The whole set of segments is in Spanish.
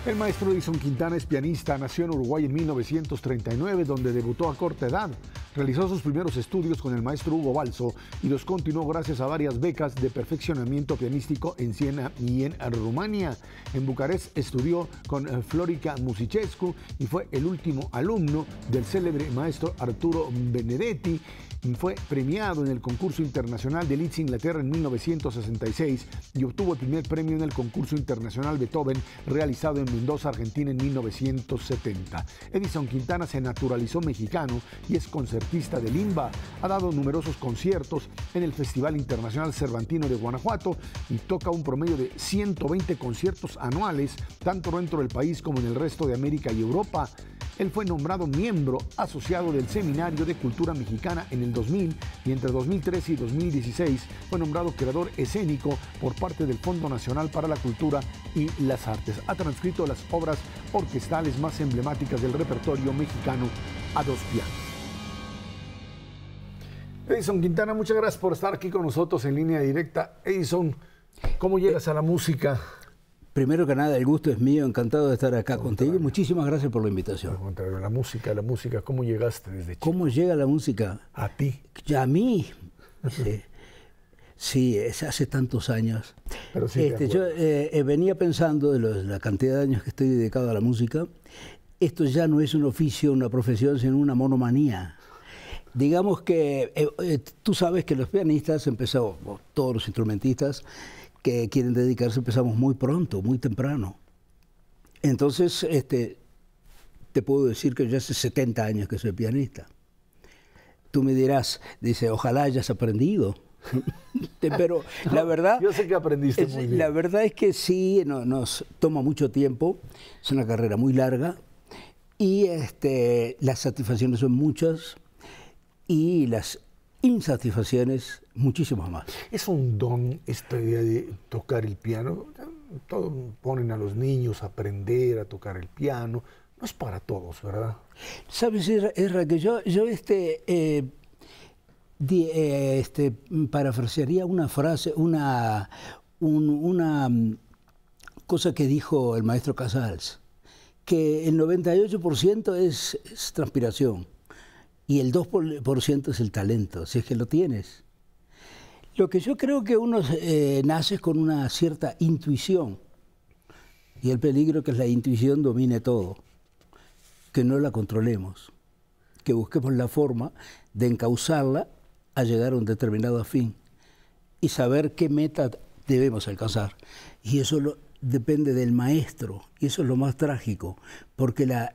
El maestro Edison Quintana es pianista, nació en Uruguay en 1939, donde debutó a corta edad. Realizó sus primeros estudios con el maestro Hugo Balzo y los continuó gracias a varias becas de perfeccionamiento pianístico en Siena y en Rumania. En Bucarest estudió con Florica Musicescu y fue el último alumno del célebre maestro Arturo Benedetti. Fue premiado en el concurso internacional de Leeds, Inglaterra en 1966 y obtuvo el primer premio en el concurso internacional Beethoven realizado en Mendoza, Argentina en 1970. Edison Quintana se naturalizó mexicano y es concertista de Limba. Ha dado numerosos conciertos en el Festival Internacional Cervantino de Guanajuato y toca un promedio de 120 conciertos anuales, tanto dentro del país como en el resto de América y Europa. Él fue nombrado miembro asociado del Seminario de Cultura Mexicana en el 2000 y entre 2013 y 2016 fue nombrado creador escénico por parte del Fondo Nacional para la Cultura y las Artes. Ha transcrito las obras orquestales más emblemáticas del repertorio mexicano a dos pianos. Edison Quintana, muchas gracias por estar aquí con nosotros en línea directa. Edison, ¿cómo llegas a la música? Primero que nada, el gusto es mío, encantado de estar acá contigo y muchísimas gracias por la invitación. Al contrario, la música, ¿cómo llegaste desde chico? ¿Cómo llega la música? ¿A ti? A mí, sí, es hace tantos años. Pero sí yo venía pensando de la cantidad de años que estoy dedicado a la música. Esto ya no es un oficio, una profesión, sino una monomanía. Digamos que tú sabes que los pianistas empezamos, todos los instrumentistas, que quieren dedicarse, empezamos muy pronto, muy temprano. Entonces, te puedo decir que ya hace 70 años que soy pianista. Tú me dirás, dice, ojalá hayas aprendido. Pero la verdad... Yo sé que aprendiste muy bien. La verdad es que sí, nos toma mucho tiempo, es una carrera muy larga y las satisfacciones son muchas y las insatisfacciones muchísimas más. Es un don esta idea de tocar el piano. Todos ponen a los niños a aprender a tocar el piano. No es para todos, ¿verdad? Sabes, Erra, que yo parafrasearía una frase, una cosa que dijo el maestro Casals, que el 98% es transpiración. Y el 2% es el talento, si es que lo tienes. Lo que yo creo que uno nace con una cierta intuición. Y el peligro que es la intuición domine todo. Que no la controlemos. Que busquemos la forma de encauzarla a llegar a un determinado fin. Y saber qué meta debemos alcanzar. Y eso depende del maestro. Y eso es lo más trágico. Porque la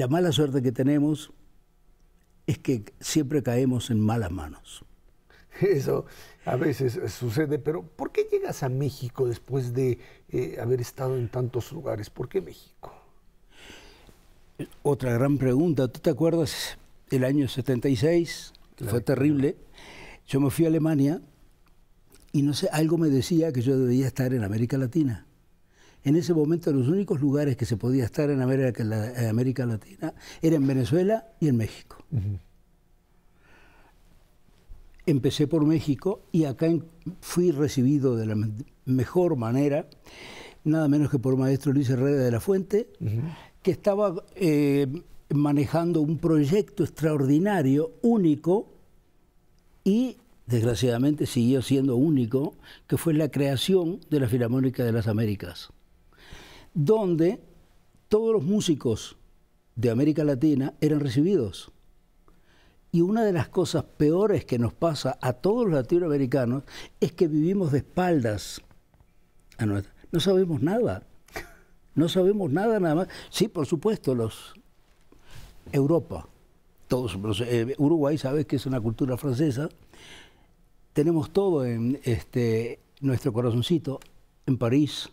mala suerte que tenemos es que siempre caemos en malas manos. Eso a veces sucede, pero ¿por qué llegas a México después de haber estado en tantos lugares? ¿Por qué México? Otra gran pregunta. ¿Tú te acuerdas el año 76? Que fue terrible. Yo me fui a Alemania y no sé, algo me decía que yo debía estar en América Latina. En ese momento los únicos lugares que se podía estar en América Latina eran en Venezuela y en México. Empecé por México y acá fui recibido de la mejor manera, nada menos que por el maestro Luis Herrera de la Fuente, que estaba manejando un proyecto extraordinario, único, y desgraciadamente siguió siendo único, que fue la creación de la Filarmónica de las Américas, donde todos los músicos de América Latina eran recibidos. Y una de las cosas peores que nos pasa a todos los latinoamericanos es que vivimos de espaldas a nuestra. No sabemos nada. No sabemos nada más. Sí, por supuesto, Europa, todos, Uruguay, sabes que es una cultura francesa. Tenemos todo en nuestro corazoncito, en París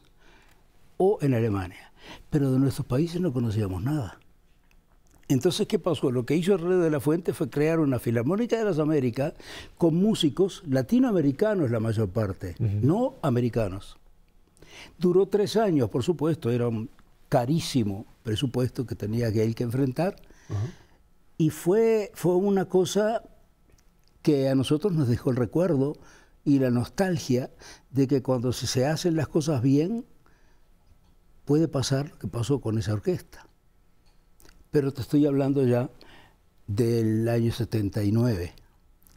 o en Alemania. Pero de nuestros países no conocíamos nada. Entonces, ¿qué pasó? Lo que hizo Herrera de la Fuente fue crear una Filarmónica de las Américas con músicos latinoamericanos la mayor parte, no americanos. Duró 3 años, por supuesto, era un carísimo presupuesto que tenía él que enfrentar. Y fue una cosa que a nosotros nos dejó el recuerdo y la nostalgia de que cuando se hacen las cosas bien, puede pasar lo que pasó con esa orquesta. Pero te estoy hablando ya del año 79,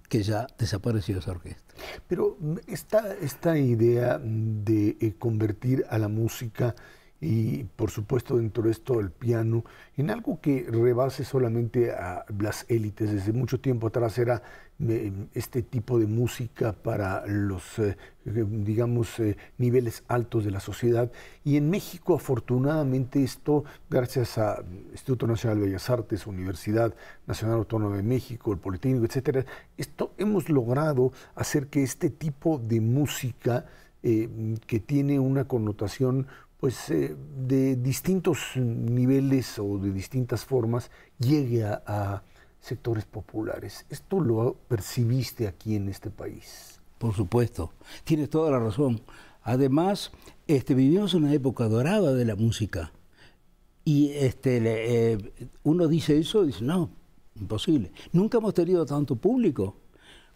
que ya desapareció esa orquesta. Pero esta idea de convertir a la música y, por supuesto, dentro de esto el piano, en algo que rebase solamente a las élites. Desde mucho tiempo atrás era este tipo de música para los, digamos, niveles altos de la sociedad. Y en México, afortunadamente, esto, gracias a Instituto Nacional de Bellas Artes, Universidad Nacional Autónoma de México, el Politécnico, etcétera, hemos logrado hacer que este tipo de música, que tiene una connotación pues de distintos niveles o de distintas formas, llegue a sectores populares. ¿Esto lo percibiste aquí en este país? Por supuesto, tienes toda la razón. Además, vivimos una época dorada de la música. Y uno dice eso y dice, no, imposible. Nunca hemos tenido tanto público.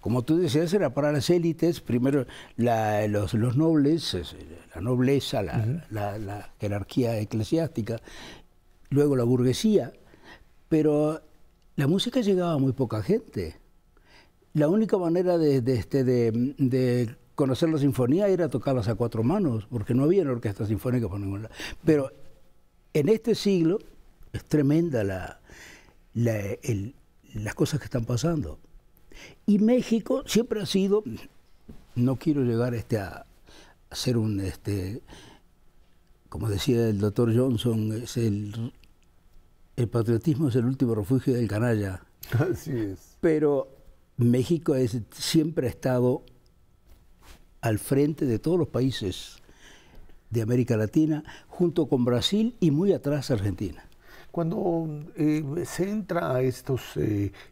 Como tú decías, era para las élites, primero los nobles, la nobleza, la jerarquía eclesiástica, luego la burguesía, pero la música llegaba a muy poca gente. La única manera de conocer la sinfonía era tocarlas a cuatro manos, porque no había orquesta sinfónica por ningún lado. Pero en este siglo es tremenda las cosas que están pasando. Y México siempre ha sido, no quiero llegar a ser un, como decía el doctor Johnson, el patriotismo es el último refugio del canalla. Así es. Pero México siempre ha estado al frente de todos los países de América Latina, junto con Brasil y muy atrás Argentina. Cuando se entra a estos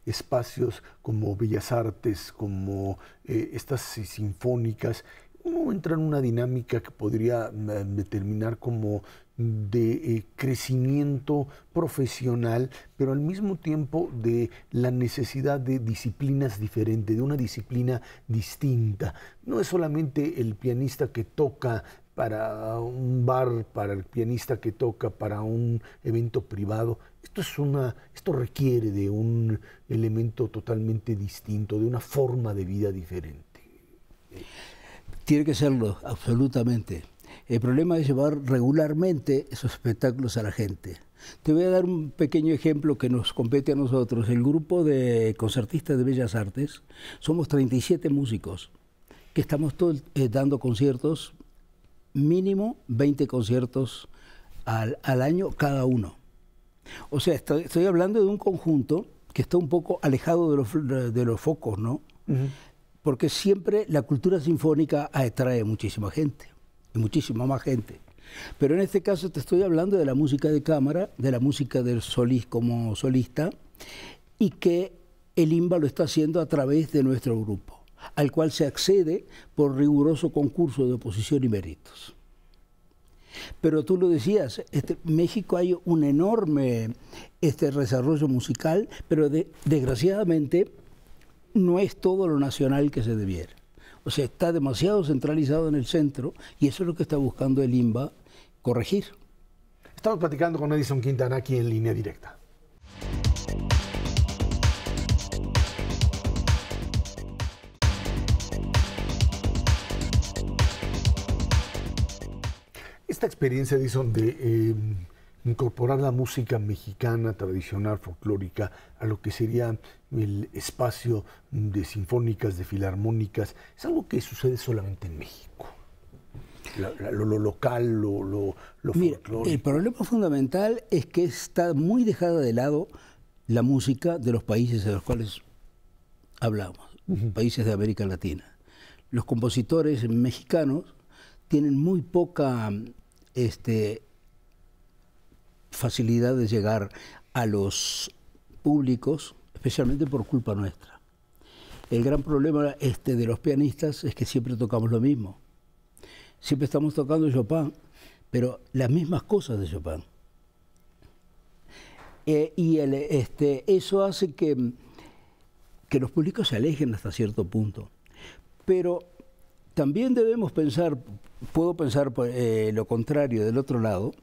espacios como Bellas Artes, como estas sinfónicas, uno entra en una dinámica que podría determinar como de crecimiento profesional, pero al mismo tiempo de la necesidad de disciplinas diferentes, de una disciplina distinta. No es solamente el pianista que toca para un bar, para el pianista que toca para un evento privado. Esto requiere de un elemento totalmente distinto, de una forma de vida diferente. Tiene que serlo, absolutamente. El problema es llevar regularmente esos espectáculos a la gente. Te voy a dar un pequeño ejemplo que nos compete a nosotros. El grupo de concertistas de Bellas Artes, somos 37 músicos que estamos dando conciertos, mínimo 20 conciertos al año cada uno. O sea, estoy hablando de un conjunto que está un poco alejado de los focos, ¿no? Uh-huh. Porque siempre la cultura sinfónica atrae muchísima gente, y muchísima más gente. Pero en este caso te estoy hablando de la música de cámara, de la música del como solista, y que el INBA lo está haciendo a través de nuestro grupo, al cual se accede por riguroso concurso de oposición y méritos. Pero tú lo decías, México hay un enorme desarrollo musical, pero desgraciadamente no es todo lo nacional que se debiera. O sea, está demasiado centralizado en el centro y eso es lo que está buscando el INBA corregir. Estamos platicando con Edison Quintana aquí en Línea Directa. Esta experiencia, Edison, de incorporar la música mexicana tradicional, folclórica, a lo que sería el espacio de sinfónicas, de filarmónicas, es algo que sucede solamente en México. Lo local, lo folclórico. El problema fundamental es que está muy dejada de lado la música de los países de los cuales hablamos, países de América Latina. Los compositores mexicanos tienen muy poca facilidad de llegar a los públicos, especialmente por culpa nuestra. El gran problema de los pianistas es que siempre tocamos lo mismo. Siempre estamos tocando Chopin, pero las mismas cosas de Chopin. Eso hace que los públicos se alejen hasta cierto punto. Pero también debemos pensar, puedo pensar lo contrario del otro lado,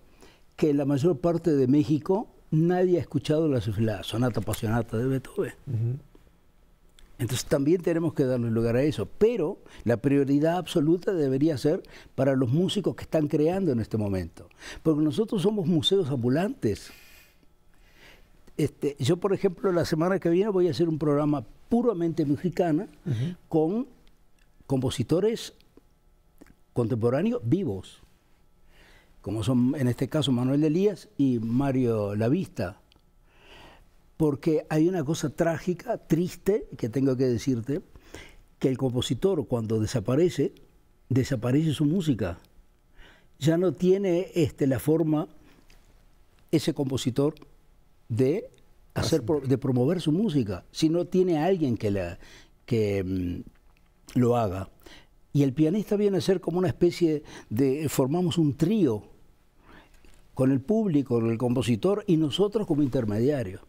que en la mayor parte de México nadie ha escuchado la sonata apasionata de Beethoven. Entonces también tenemos que darle lugar a eso, pero la prioridad absoluta debería ser para los músicos que están creando en este momento, porque nosotros somos museos ambulantes. Yo, por ejemplo, la semana que viene voy a hacer un programa puramente mexicana con compositores contemporáneos vivos, como son en este caso Manuel Elías y Mario Lavista. Porque hay una cosa trágica, triste, que tengo que decirte, que el compositor cuando desaparece, desaparece su música. Ya no tiene la forma, ese compositor, de promover su música, si no tiene a alguien que lo haga. Y el pianista viene a ser como una especie de, formamos un trío con el público, con el compositor y nosotros como intermediarios.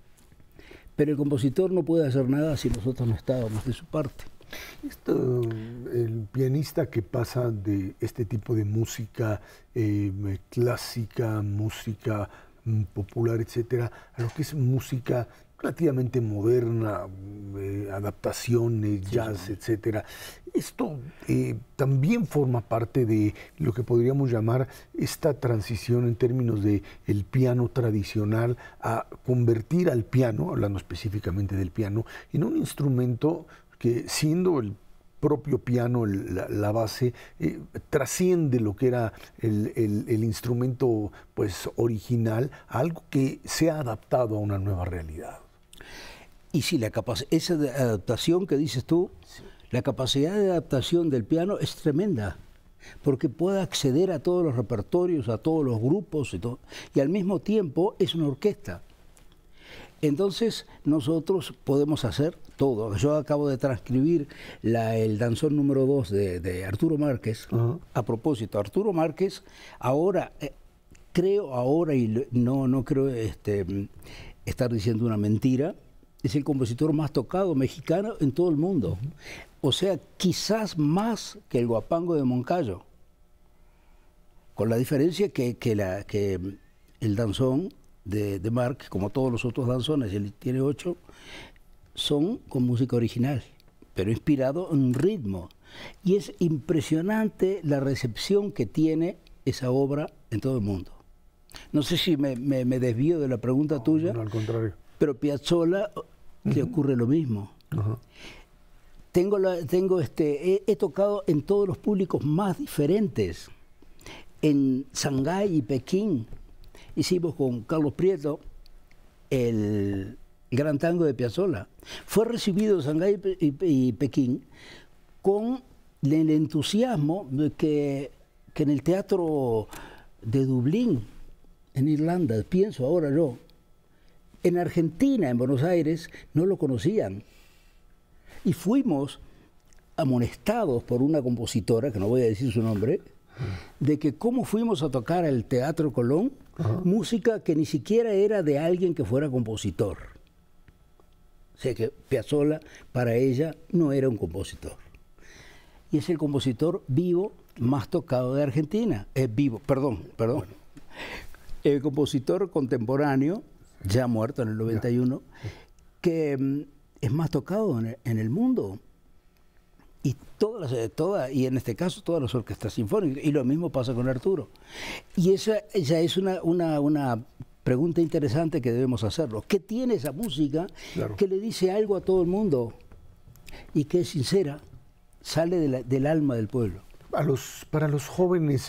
Pero el compositor no puede hacer nada si nosotros no estábamos de su parte. El pianista que pasa de este tipo de música clásica, música popular, etcétera, a lo que es música relativamente moderna, adaptaciones, jazz, etcétera. Esto también forma parte de lo que podríamos llamar esta transición en términos de el piano tradicional a convertir al piano, hablando específicamente del piano, en un instrumento que, siendo el propio piano la base, trasciende lo que era el instrumento pues original a algo que se ha adaptado a una nueva realidad. Y sí, esa adaptación que dices tú, sí, la capacidad de adaptación del piano es tremenda, porque puede acceder a todos los repertorios, a todos los grupos, y al mismo tiempo es una orquesta. Entonces nosotros podemos hacer todo. Yo acabo de transcribir el danzón número 2 de Arturo Márquez. A propósito, Arturo Márquez ahora, y no creo estar diciendo una mentira, es el compositor más tocado mexicano en todo el mundo. O sea, quizás más que el Guapango de Moncayo. Con la diferencia que el danzón de Márquez, como todos los otros danzones, él tiene 8, son con música original, pero inspirado en un ritmo. Y es impresionante la recepción que tiene esa obra en todo el mundo. No sé si me desvío de la pregunta tuya. No, al contrario. Pero Piazzolla le ocurre lo mismo. He tocado en todos los públicos más diferentes. En Shanghái y Pekín hicimos con Carlos Prieto el Gran Tango de Piazzolla. Fue recibido en Shanghái y Pekín con el entusiasmo de que en el teatro de Dublín, en Irlanda, pienso ahora yo, en Argentina, en Buenos Aires, no lo conocían. Y fuimos amonestados por una compositora, que no voy a decir su nombre, de que cómo fuimos a tocar al Teatro Colón, música que ni siquiera era de alguien que fuera compositor. O sea que Piazzolla, para ella, no era un compositor. Y es el compositor vivo más tocado de Argentina. Perdón. El compositor contemporáneo, ya muerto en el 91, que es más tocado en el mundo. Y y en este caso todas las orquestas sinfónicas. Y lo mismo pasa con Arturo. Y esa ya es una pregunta interesante que debemos hacerlo. ¿Qué tiene esa música que le dice algo a todo el mundo y que es sincera, sale del alma del pueblo? Para los jóvenes,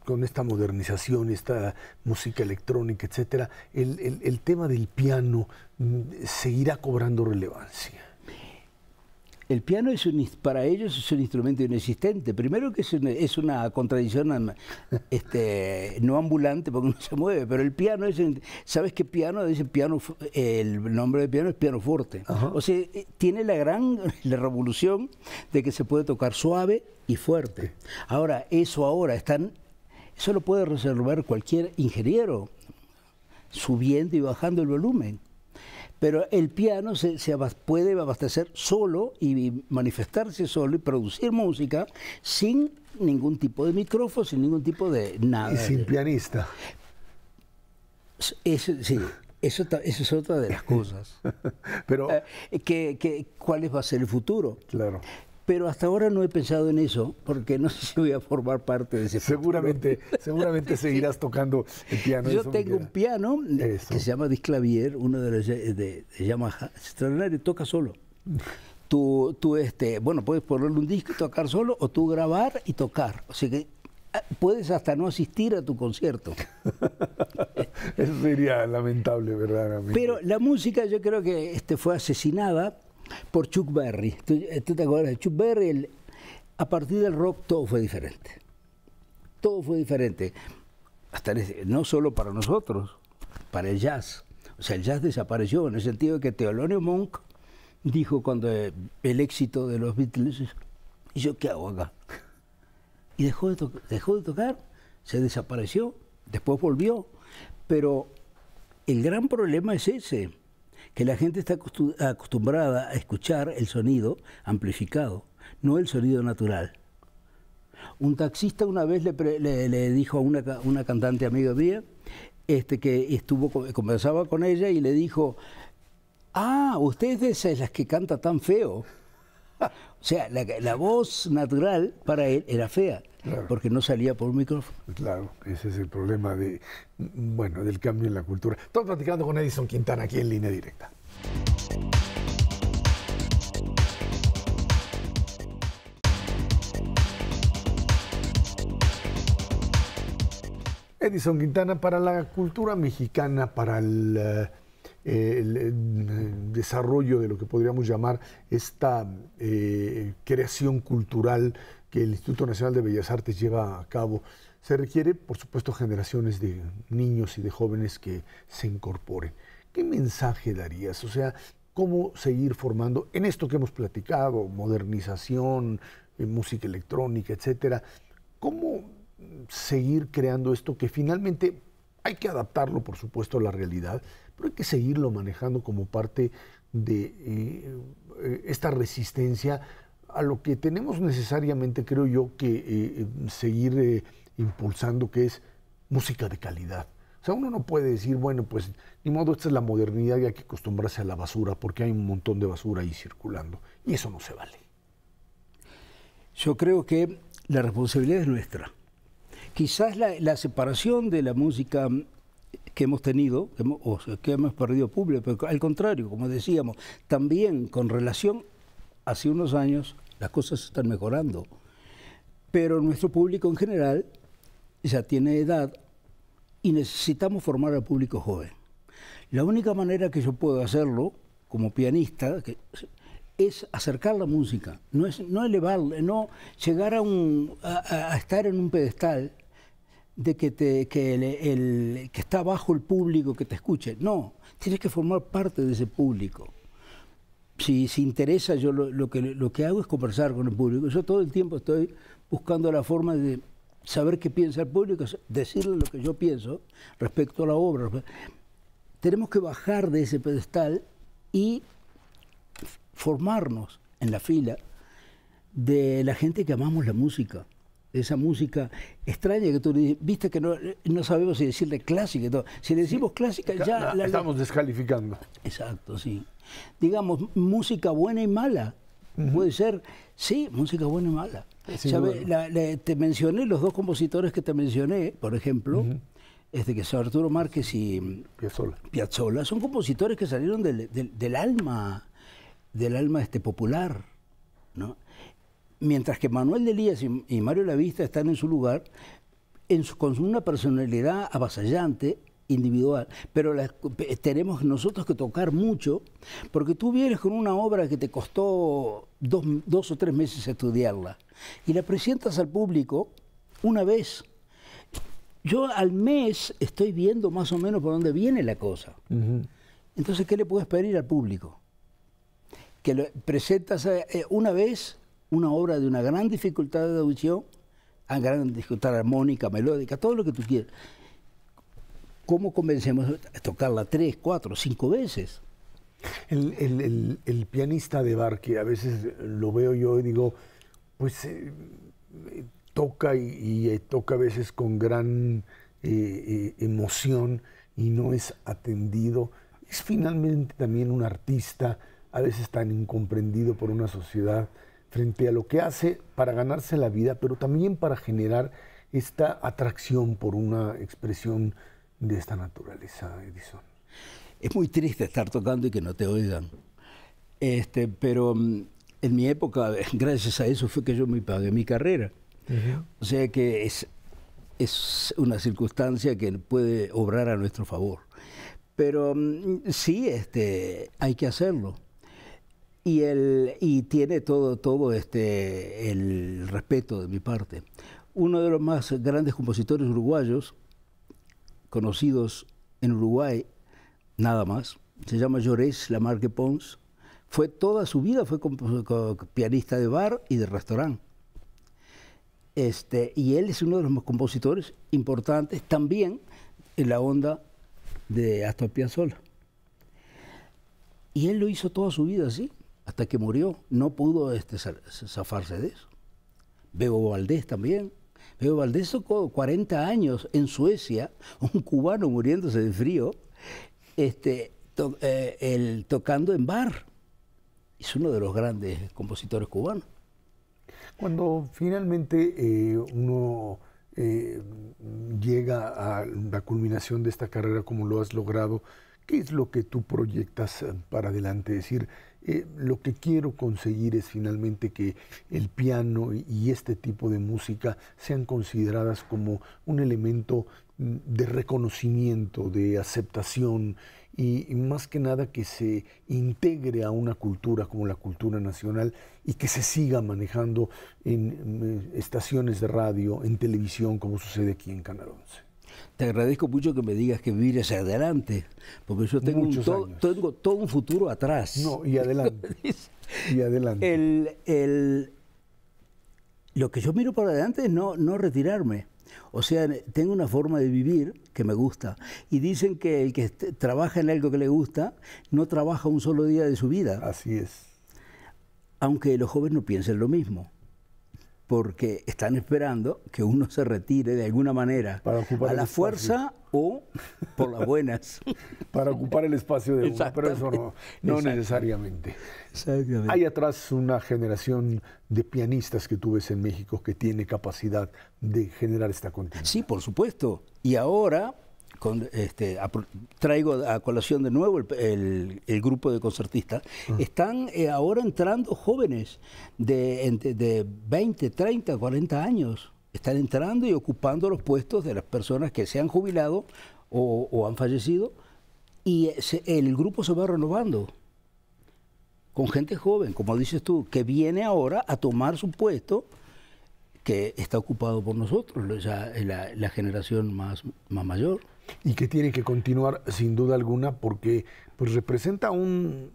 con esta modernización, esta música electrónica, etcétera, el tema del piano seguirá cobrando relevancia. El piano para ellos es un instrumento inexistente. Primero que es una contradicción no ambulante porque no se mueve, pero el piano ¿sabes qué piano? Dicen piano, el nombre de piano es pianoforte. O sea, tiene la revolución de que se puede tocar suave y fuerte. Ahora, eso lo puede resolver cualquier ingeniero, subiendo y bajando el volumen. Pero el piano puede abastecer solo y manifestarse solo y producir música sin ningún tipo de micrófono, sin ningún tipo de nada. Y sin pianista. Sí, eso es otra de las cosas. Pero, ¿cuál va a ser el futuro? Claro. Pero hasta ahora no he pensado en eso, porque no sé si voy a formar parte de ese Seguramente seguirás tocando el piano. Yo tengo un piano que se llama Disclavier, uno de los de Yamaha, extraordinario, toca solo. Tú, bueno, puedes ponerle un disco y tocar solo, o tú grabar y tocar. O sea que puedes hasta no asistir a tu concierto. Eso sería lamentable, verdaderamente. Pero la música yo creo que fue asesinada por Chuck Berry. ¿Tú te acuerdas de Chuck Berry? A partir del rock todo fue diferente. Todo fue diferente. No solo para nosotros, para el jazz. O sea, el jazz desapareció en el sentido de que Thelonious Monk dijo cuando el éxito de los Beatles, ¿y yo qué hago acá? Y dejó de tocar, se desapareció, después volvió. Pero el gran problema es ese, que la gente está acostumbrada a escuchar el sonido amplificado, no el sonido natural. Un taxista una vez le dijo a una cantante amiga mía, que conversaba con ella y le dijo, usted es de las que canta tan feo. O sea, la voz natural para él era fea, claro, porque no salía por un micrófono. Claro, ese es el problema del cambio en la cultura. Estamos platicando con Edison Quintana aquí en Línea Directa. Edison Quintana, para la cultura mexicana, para el desarrollo de lo que podríamos llamar esta creación cultural que el Instituto Nacional de Bellas Artes lleva a cabo, se requiere, por supuesto, generaciones de niños y de jóvenes que se incorporen. ¿Qué mensaje darías? O sea, ¿cómo seguir formando en esto que hemos platicado, modernización, música electrónica, etcétera? ¿Cómo seguir creando esto que finalmente hay que adaptarlo, por supuesto, a la realidad, pero hay que seguirlo manejando como parte de esta resistencia a lo que tenemos necesariamente, creo yo, que seguir impulsando, que es música de calidad? O sea, uno no puede decir, bueno, pues ni modo, esta es la modernidad y hay que acostumbrarse a la basura, porque hay un montón de basura ahí circulando, y eso no se vale. Yo creo que la responsabilidad es nuestra. Quizás la separación de la música que hemos tenido, que hemos perdido público, pero al contrario, como decíamos, también con relación hace unos años, las cosas están mejorando. Pero nuestro público en general ya tiene edad y necesitamos formar al público joven. La única manera que yo puedo hacerlo como pianista es acercar la música, no elevarla, no llegar a estar en un pedestal de que está abajo el público que te escuche. No, tienes que formar parte de ese público. Si interesa, yo lo que hago es conversar con el público. Yo todo el tiempo estoy buscando la forma de saber qué piensa el público, decirle lo que yo pienso respecto a la obra. Tenemos que bajar de ese pedestal y formarnos en la fila de la gente que amamos la música. Esa música extraña que tú viste que no sabemos si decirle clásica y todo. Si le decimos clásica, ya la estamos descalificando. Exacto, sí. Digamos, música buena y mala. Puede ser, sí, música buena y mala. Te mencioné los dos compositores que te mencioné, por ejemplo, que son Arturo Márquez y Piazzolla. Son compositores que salieron del alma popular, ¿no? Mientras que Manuel de Elías y Mario Lavista están en su lugar, con una personalidad avasallante, individual, pero tenemos nosotros que tocar mucho, porque tú vienes con una obra que te costó dos o 3 meses estudiarla, y la presentas al público una vez. Yo al mes estoy viendo más o menos por dónde viene la cosa. Entonces, ¿qué le puedes pedir al público? Que presentas una vez una obra de una gran dificultad de audición, a gran dificultad armónica, melódica, todo lo que tú quieras. ¿Cómo convencemos a tocarla 3, 4, 5 veces? El pianista de bar, que a veces lo veo yo y digo, pues toca y toca a veces con gran emoción y no es atendido, es finalmente también un artista, a veces tan incomprendido por una sociedad frente a lo que hace para ganarse la vida, pero también para generar esta atracción por una expresión de esta naturaleza, Edison. Es muy triste estar tocando y que no te oigan. Pero en mi época, gracias a eso, fue que yo me pagué mi carrera. O sea que es una circunstancia que puede obrar a nuestro favor. Pero sí, hay que hacerlo. Y tiene todo el respeto de mi parte. Uno de los más grandes compositores uruguayos, conocidos en Uruguay, nada más, se llama Llorés Lamarque Pons, toda su vida fue pianista de bar y de restaurante. Y él es uno de los compositores importantes también en la onda de Astor Piazzolla. Y él lo hizo toda su vida así, hasta que murió. No pudo zafarse de eso. Bebo Valdés también. Bebo Valdés tocó 40 años en Suecia, un cubano muriéndose de frío, tocando en bar. Es uno de los grandes compositores cubanos. Cuando finalmente uno llega a la culminación de esta carrera como lo has logrado, ¿qué es lo que tú proyectas para adelante? Es decir, lo que quiero conseguir es finalmente que el piano y este tipo de música sean consideradas como un elemento de reconocimiento, de aceptación y más que nada que se integre a una cultura como la cultura nacional y que se siga manejando en estaciones de radio, en televisión, como sucede aquí en Canal 11. Te agradezco mucho que me digas que vivir hacia adelante, porque yo tengo todo un futuro atrás. No, y adelante. Y adelante. Lo que yo miro para adelante es no retirarme. O sea, tengo una forma de vivir que me gusta. Y dicen que el que trabaja en algo que le gusta no trabaja un solo día de su vida. Así es. Aunque los jóvenes no piensen lo mismo, porque están esperando que uno se retire de alguna manera, a la fuerza o por las buenas. Para ocupar el espacio de uno, pero eso no necesariamente. Exactamente. Hay atrás una generación de pianistas que tú ves en México que tiene capacidad de generar esta continuidad. Sí, por supuesto. Y ahora traigo a colación de nuevo el grupo de concertistas. Están ahora entrando jóvenes de 20, 30, 40 años. Están entrando y ocupando los puestos de las personas que se han jubilado o han fallecido. Y el grupo se va renovando con gente joven, como dices tú, que viene ahora a tomar su puesto que está ocupado por nosotros, la generación más mayor. Y que tiene que continuar sin duda alguna porque pues, representa una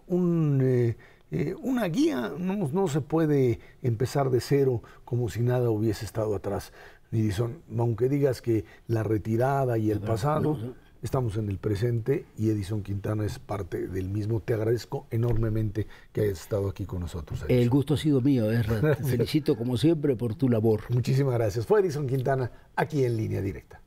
guía, no se puede empezar de cero como si nada hubiese estado atrás. Edison, aunque digas que la retirada y el pasado, estamos en el presente y Edison Quintana es parte del mismo. Te agradezco enormemente que hayas estado aquí con nosotros, Edison. El gusto ha sido mío, Te felicito como siempre por tu labor. Muchísimas gracias. Fue Edison Quintana aquí en Línea Directa.